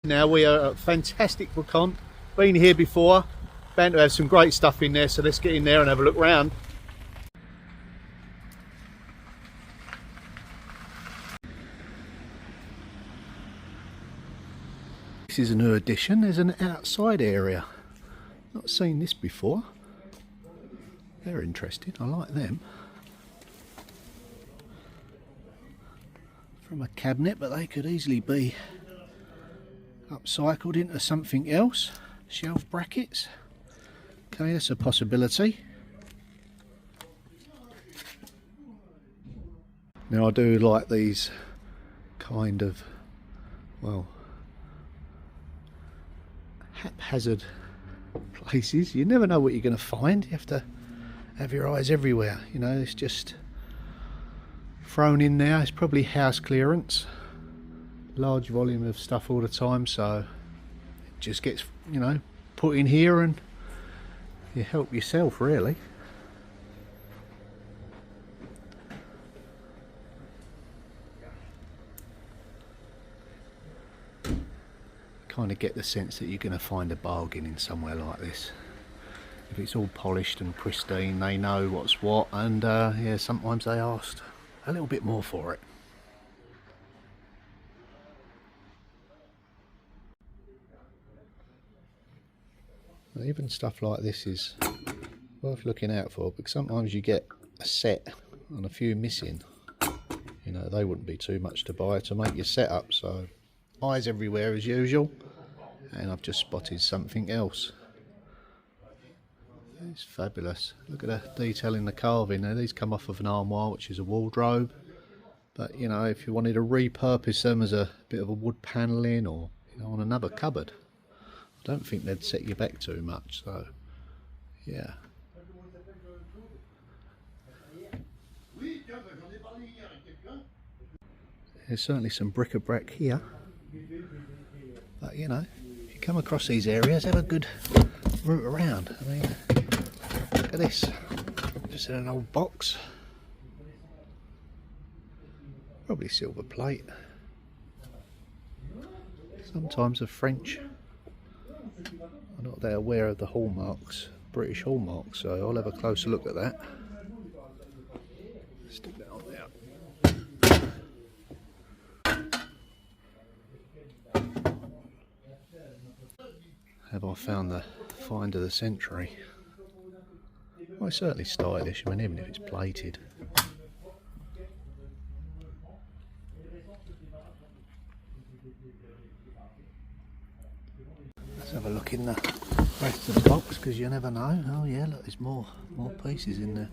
Now we are at fantastic Boucon. Been here before, bound to have some great stuff in there, so let's get in there and have a look round. This is a new addition. There's an outside area. Not seen this before. They're interesting, I like them. From a cabinet, but they could easily be upcycled into something else. Shelf brackets. Okay, that's a possibility. Now I do like these kind of, well, haphazard places. You never know what you're going to find. You have to have your eyes everywhere. You know, it's just thrown in there. It's probably house clearance. Large volume of stuff all the time, so it just gets, you know, put in here and you help yourself really. Kind of get the sense that you're going to find a bargain in somewhere like this. If it's all polished and pristine, they know what's what, and yeah, sometimes they ask a little bit more for it. Even stuff like this is worth looking out for, because sometimes you get a set and a few missing. You know, they wouldn't be too much to buy to make your setup, so eyes everywhere as usual. And I've just spotted something else. It's fabulous. Look at the detail in the carving. Now these come off of an armoire, which is a wardrobe, but you know, if you wanted to repurpose them as a bit of a wood panelling, or you know, on another cupboard, I don't think they'd set you back too much. So yeah, there's certainly some bric-a-brac here, but you know, if you come across these areas, have a good route around. I mean, look at this, just in an old box, probably silver plate. Sometimes the French are not that aware of the hallmarks, British hallmarks, so I'll have a closer look at that. Stick that on there. Have I found the find of the century? Well, it's certainly stylish, I mean, even if it's plated. Let's have a look in the rest of the box, because you never know. Oh yeah, look, there's more pieces in there.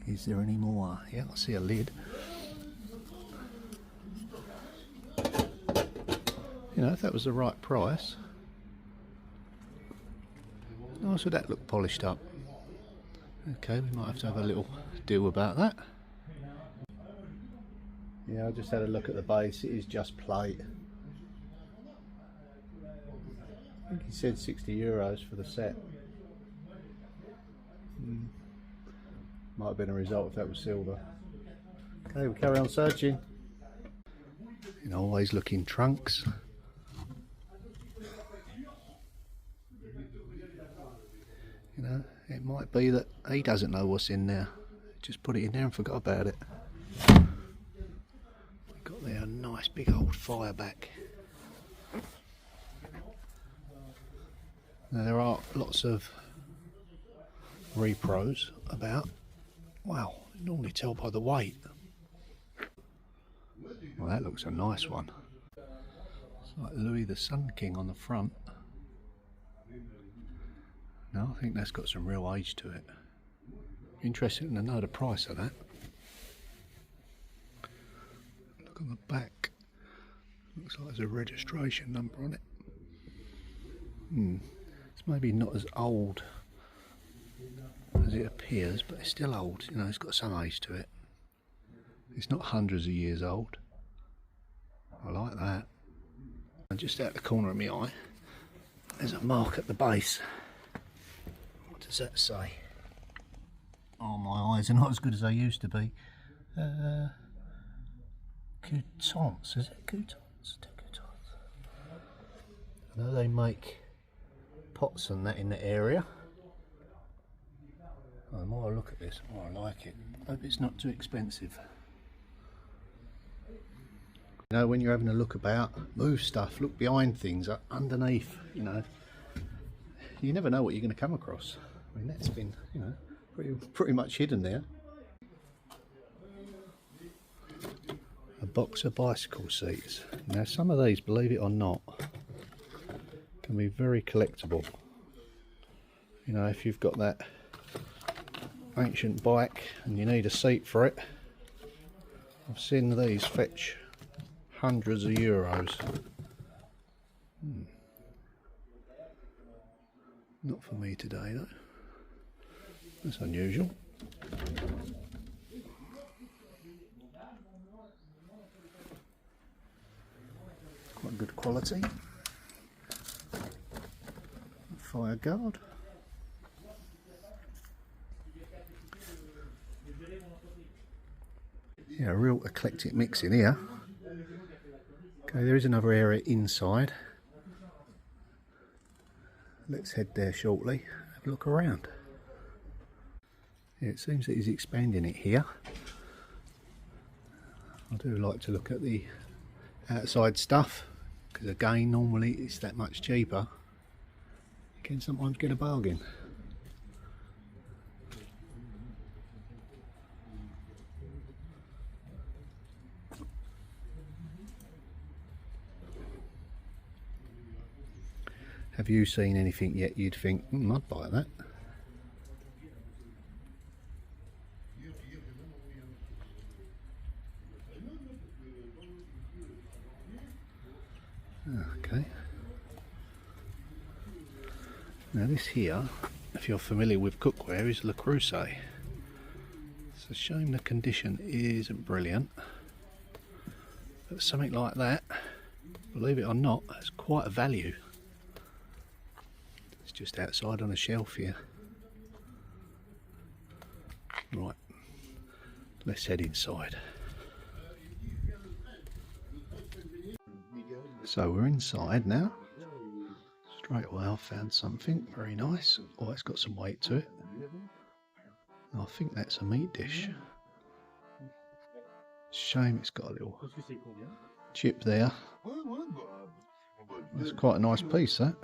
Is there any more? Yeah, I see a lid. You know, if that was the right price. How nice would that look polished up? Okay, we might have to have a little deal about that. Yeah, I just had a look at the base. It is just plate. I think he said €60 for the set. Might have been a result if that was silver. Okay, we'll carry on searching. You know, always looking trunks. You know, it might be that he doesn't know what's in there. Just put it in there and forgot about it. We've got there a nice big old fireback. Now there are lots of repros about. Wow, you can normally tell by the weight. Well, that looks a nice one. It's like Louis the Sun King on the front. No, I think that's got some real age to it. Interesting to know the price of that. Look on the back. Looks like there's a registration number on it. It's maybe not as old as it appears, but it's still old. You know, it's got some age to it. It's not hundreds of years old. I like that. And just out the corner of my eye, there's a mark at the base. does that say? Oh, my eyes are not as good as they used to be. Coutons, is it coutons? I know they make pots and that in the area. Oh, the more I look at this, the more I like it. Hope it's not too expensive. You know, when you're having a look about, move stuff, look behind things, underneath, you know. You never know what you're going to come across. I mean, that's been, you know, pretty much hidden there. A box of bicycle seats. Now, some of these, believe it or not, can be very collectible. You know, if you've got that ancient bike and you need a seat for it, I've seen these fetch hundreds of euros. Not for me today though. That's unusual. Quite good quality. Fire guard. Yeah, a real eclectic mix in here. Okay, there is another area inside. Let's head there shortly, have a look around. Yeah, it seems that he's expanding it here. I do like to look at the outside stuff, because again, normally it's that much cheaper. You can sometimes get a bargain. Have you seen anything yet you'd think, I'd buy that? Okay. Now this here, if you're familiar with cookware, is Le Creuset. It's a shame the condition isn't brilliant. But something like that, believe it or not, has quite a value. It's just outside on a shelf here. Right, let's head inside. So we're inside now. Straight away I found something very nice. Oh, it's got some weight to it. I think that's a meat dish. Shame it's got a little chip there. It's quite a nice piece, that.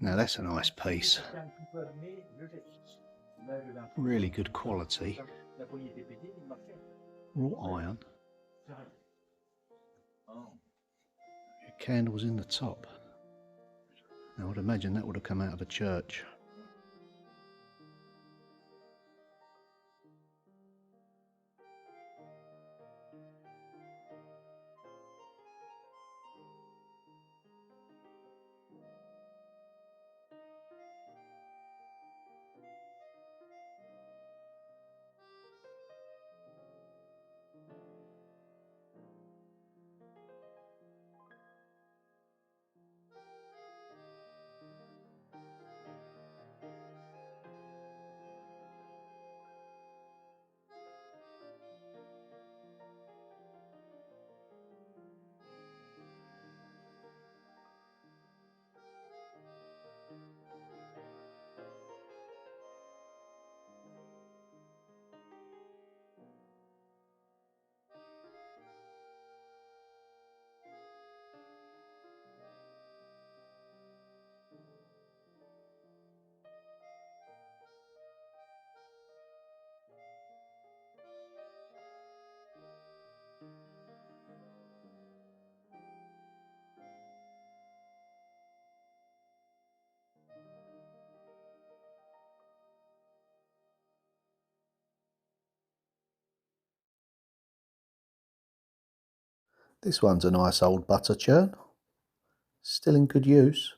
Now that's a nice piece. Really good quality. Wrought iron. Your candles in the top. I would imagine that would have come out of a church. This one's a nice old butter churn, still in good use.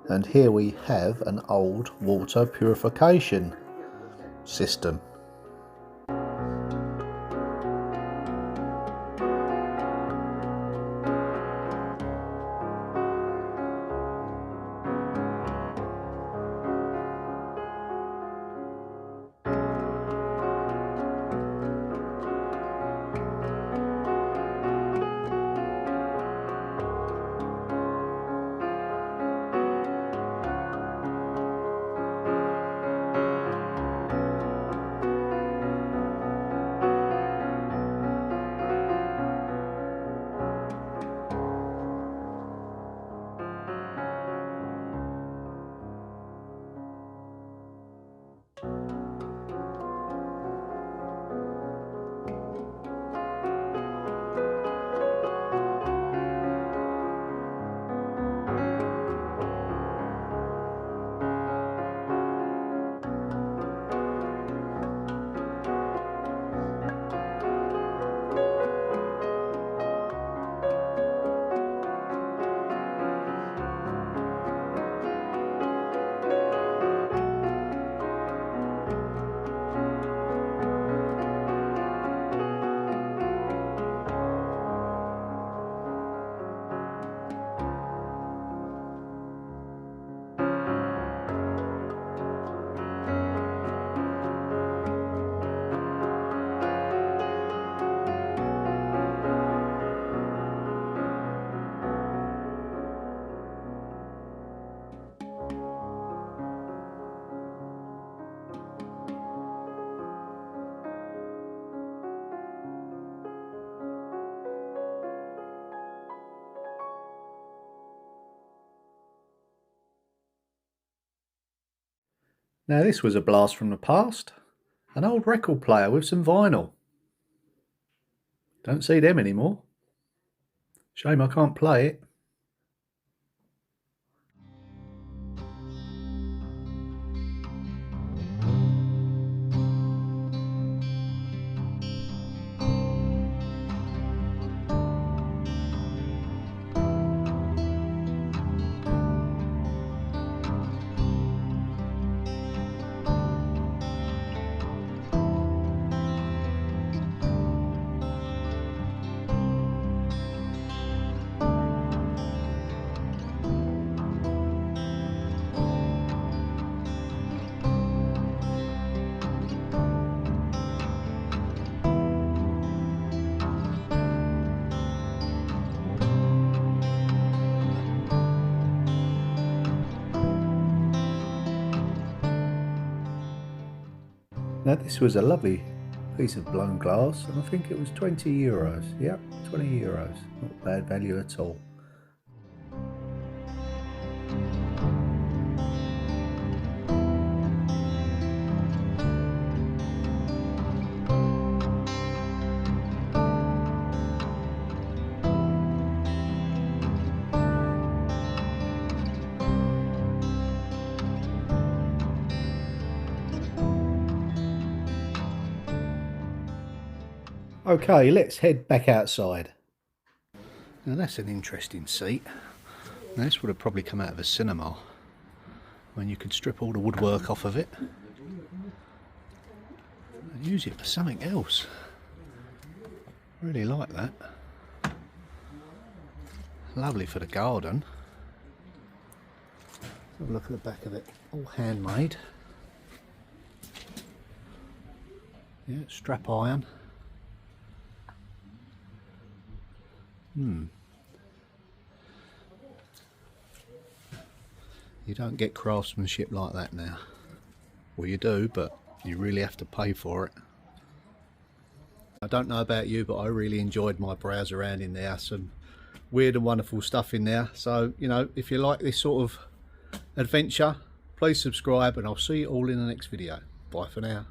And here we have an old water purification system. Now this was a blast from the past. An old record player with some vinyl. Don't see them anymore. Shame I can't play it. Now this was a lovely piece of blown glass, and I think it was €20. Yep, €20. Not bad value at all. Okay, let's head back outside. Now that's an interesting seat. Now this would have probably come out of a cinema when you could strip all the woodwork off of it and use it for something else. Really like that. Lovely for the garden. Have a look at the back of it. All handmade. Yeah, strap iron. You don't get craftsmanship like that now. Well, you do, but you really have to pay for it. I don't know about you, but I really enjoyed my browse around in there. Some weird and wonderful stuff in there. So, you know, if you like this sort of adventure, please subscribe, and I'll see you all in the next video. Bye for now.